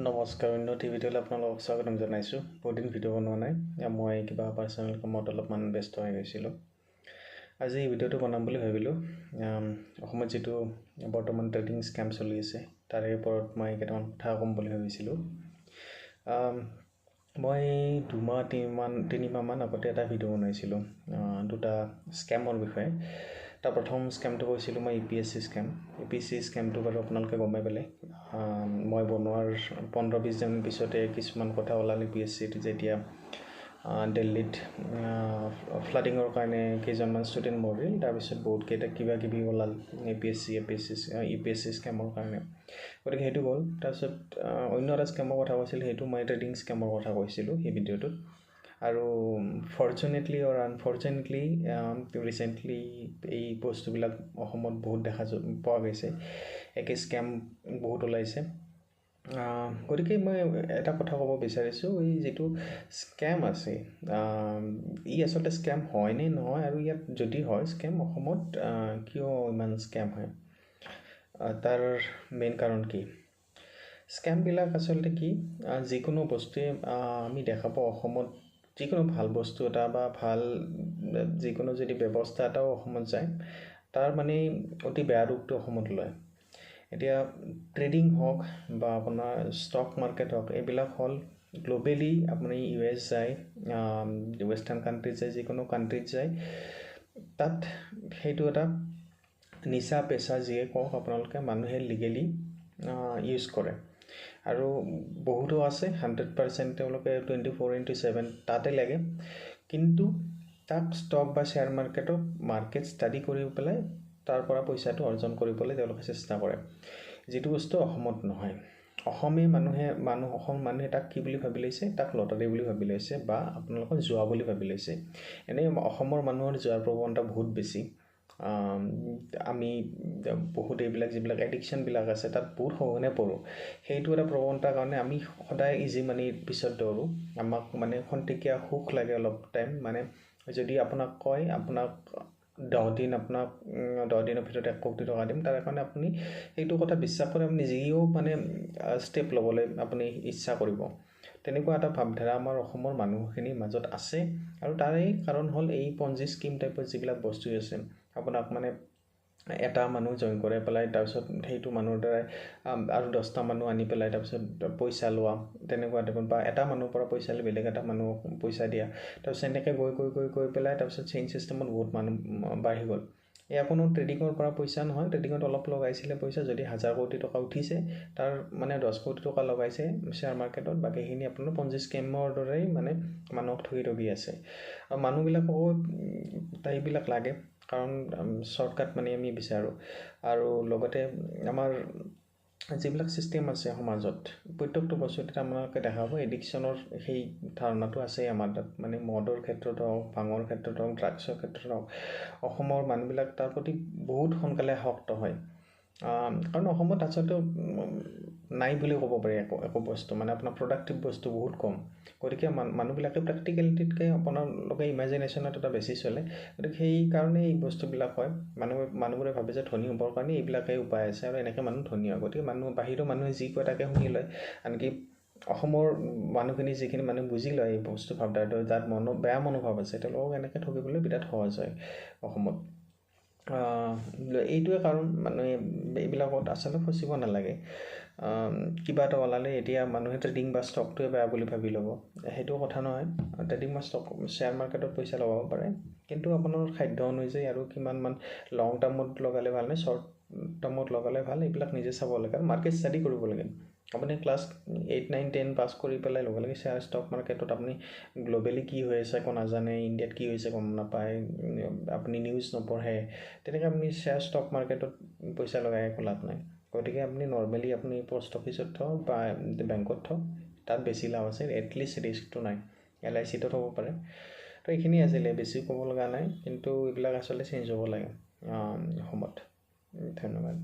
নমস্কাৰ উন্নতি ভিডিঅ'লৈ আপোনালোকক স্বাগতম জনাইছোঁ। বহুদিন ভিডিঅ' বনোৱা নাই, মই কিবা পাৰ্চনেল কামত অলপমান ব্যস্ত হৈ গৈছিলোঁ। আজি এই ভিডিঅ'টো বনাম বুলি ভাবিলোঁ। অসমত যিটো বৰ্তমান ট্ৰেডিং স্কেম চলি আছে তাৰে ওপৰত মই কেইটামান কথা ক'ম বুলি ভাবিছিলোঁ। মই 2-3 মাহমান আগতে এটা ভিডিঅ' বনাইছিলোঁ দুটা স্কেমৰ বিষয়ে। তাৰ প্ৰথম স্কেমটো কৈছিলোঁ মই EPSC স্কেম। EPSC স্কেমটো বাৰু আপোনালোকে গমেই পালে। মই বনোৱাৰ 15-20 দিন পিছতে কিছুমান কথা ওলাল EPSCত, যেতিয়া দিল্লীত ফ্লাডিঙৰ কাৰণে কেইজনমান ষ্টুডেণ্ট মৰিল। তাৰপিছত বহুতকেইটা কিবাকিবি ওলাল EPSC স্কেমৰ কাৰণে। গতিকে সেইটো গ'ল। তাৰপিছত অন্য এটা স্কেমৰ কথা কৈছিল, সেইটো মই ট্ৰেডিং স্কেমৰ কথা কৈছিলোঁ সেই ভিডিঅ'টোত। আৰু ফৰ্চুনেটলি অৰ আনফৰ্চুনেটলি ৰিচেণ্টলি এই বস্তুবিলাক অসমত বহুত পোৱা গৈছে। একে স্কেম বহুত ওলাইছে। গতিকে মই এটা কথা ক'ব বিচাৰিছোঁ, এই যিটো স্কেম আছে ই আচলতে স্কেম হয় নে নহয়, আৰু ইয়াত যদি হয় স্কেম, অসমত কিয় ইমান স্কেম হয়, তাৰ মেইন কাৰণ কি? স্কেমবিলাক আচলতে কি, যিকোনো বস্তুৱে আমি দেখা পাওঁ অসমত, যিকোনো ভাল বস্তু এটা বা ভাল যিকোনো যদি ব্যৱস্থা এটাও অসমত যায়, তাৰ মানে অতি বেয়া ৰূপটো অসমত লয়। এতিয়া ট্ৰেডিং হওক বা আপোনাৰ ষ্টক মাৰ্কেট হওক, এইবিলাক হ'ল গ্ল'বেলি আপুনি US যায়, ৱেষ্টাৰ্ণ কাণ্ট্ৰিজ যায়, যিকোনো কাণ্ট্ৰিত যায়, তাত সেইটো এটা নিচা পেচা যিয়ে কওক আপোনালোকে, মানুহে লিগেলি ইউজ কৰে। আৰু বহুতো আছে 100% তেওঁলোকে 24/7 তাতে লাগে, কিন্তু তাক ষ্টক বা শ্বেয়াৰ মাৰ্কেট ষ্টাডি কৰি পেলাই তাৰ পৰা পইচাটো অৰ্জন কৰিবলৈ তেওঁলোকে চেষ্টা কৰে, যিটো বস্তু অসমত নহয়। অসম মানুহে তাক কি বুলি ভাবি লৈছে, তাক লটাৰী বুলি ভাবি লৈছে বা আপোনালোকৰ জুৱা বুলি ভাবি লৈছে। এনেই অসমৰ মানুহৰ জুৱাৰ প্ৰৱণতা বহুত বেছি। আমি বহুত এইবিলাক যিবিলাক এডিকশ্যনবিলাক আছে তাত বহুত সঘনে পৰোঁ। সেইটো এটা প্ৰৱণতাৰ কাৰণে আমি সদায় ইজি মানিৰ পিছত দৌৰোঁ। আমাক মানে খন্তেকীয়া সুখ লাগে অলপ টাইম। মানে যদি আপোনাক কয় আপোনাক 10 দিনৰ ভিতৰত 1 কোটি টকা দিম, তাৰ কাৰণে আপুনি সেইটো কথা বিশ্বাস কৰি আপুনি যিও মানে ষ্টেপ ল'বলৈ আপুনি ইচ্ছা কৰিব। তেনেকুৱা এটা ভাৱধাৰা আমাৰ অসমৰ মানুহখিনিৰ মাজত আছে। আৰু তাৰে কাৰণ হ'ল এই পঞ্জি স্কিম টাইপৰ যিবিলাক বস্তু আছে, আপোনাক মানে এটা মানুহ জইন কৰাই পেলাই তাৰপিছত সেইটো মানুহৰ দ্বাৰাই আৰু 10টা মানুহ আনি পেলাই তাৰপিছত পইচা লোৱা, তেনেকুৱা টাইপত, বা এটা মানুহৰ পৰা পইচা লৈ বেলেগ এটা মানুহক পইচা দিয়া, তাৰপিছত এনেকৈ গৈ পেলাই তাৰপিছত চেইন চিষ্টেমত বহুত মানুহ বাঢ়ি গ'ল। এয়া কোনো ট্ৰেডিঙৰ পৰা পইচা নহয়, ট্ৰেডিঙত অলপ লগাইছিলে পইচা, যদি 1000 কোটি টকা উঠিছে তাৰ মানে 10 কোটি টকা লগাইছে শ্বেয়াৰ মাৰ্কেটত, বাকীখিনি আপোনাৰ পঞ্জি স্কেমৰ দৰেই মানে মানুহক ঠগি আছে। আৰু মানুহবিলাককো এইবিলাক লাগে, কাৰণ শ্বৰ্টকাট মানে আমি বিচাৰোঁ। আৰু লগতে আমাৰ যিবিলাক ছিষ্টেম আছে সমাজত, প্ৰত্যেকটো বস্তুতে আপোনালোকে দেখা পাব এডিকশ্যনৰ সেই ধাৰণাটো আছেই আমাৰ তাত। মানে মদৰ ক্ষেত্ৰত হওক, ভাঙৰ ক্ষেত্ৰত হওক, ড্ৰাগছৰ ক্ষেত্ৰত হওক, অসমৰ মানুহবিলাক তাৰ প্ৰতি বহুত সোনকালে আসক্ত হয়। কাৰণ অসমত আচলতে নাই বুলি ক'ব পাৰি একো বস্তু, মানে আপোনাৰ প্ৰডাক্টিভ বস্তু বহুত কম। গতিকে মানুহবিলাকে প্ৰেক্টিকেলিটিতকৈ আপোনালোকে ইমেজিনেশ্যনত এটা বেছি চলে। গতিকে সেইকাৰণে এই বস্তুবিলাক হয়। মানুহবোৰে ভাবে যে ধনী হ'বৰ কাৰণে এইবিলাকেই উপায় আছে, আৰু এনেকৈ মানুহ ধনী হয়। গতিকে বাহিৰৰ মানুহে যি কয় তাকে শুনি লয়। আনকি অসমৰ মানুহখিনি যিখিনি মানুহ বুজি লয় এই বস্তু ভাৱধাৰাটো, যাৰ বেয়া মনোভাৱ আছে, তেওঁলোকক এনেকৈ ঠগিবলৈ বিৰাট সহজ হয় অসমত। এইটোৱে কাৰণ মানুহে এইবিলাকত আচলতে ফচিব নালাগে। কিবা এটা ওলালে এতিয়া মানুহে ট্ৰেডিং বা ষ্টকটোৱে বেয়া বুলি ভাবি ল'ব, সেইটো কথা নহয়। ট্ৰেডিং বা শ্বেয়াৰ মাৰ্কেটত পইচা লগাব পাৰে, কিন্তু আপোনাৰ সাধ্য অনুযায়ী আৰু কিমানমান লং টাৰ্মত লগালে ভাল নে শ্বৰ্ট টাৰ্মত লগালে ভাল, এইবিলাক নিজে চাব লাগে আৰু মাৰ্কেট ষ্টাডি কৰিব লাগে। আপুনি ক্লাছ 8, 9, 10 পাছ কৰি পেলাই লগে লগে ষ্টক মাৰ্কেটত আপুনি গ্ল'বেলি কি হৈ আছে একো নাজানে, ইণ্ডিয়াত কি হৈছে গম নাপায়, আপুনি নিউজ নপঢ়ে, তেনেকৈ আপুনি ষ্টক মাৰ্কেটত পইচা লগাই একো লাভ নাই। গতিকে আপুনি নৰ্মেলি আপুনি পোষ্ট অফিচত থওক বা বেংকত থওক, তাত বেছি লাভ আছে, এটলিষ্ট ৰিস্কটো নাই। LICতো থ'ব পাৰে। তো এইখিনি আছিলে, বেছি ক'ব লগা নাই, কিন্তু এইবিলাক আচলতে চেঞ্জ হ'ব লাগে অসমত। ধন্যবাদ।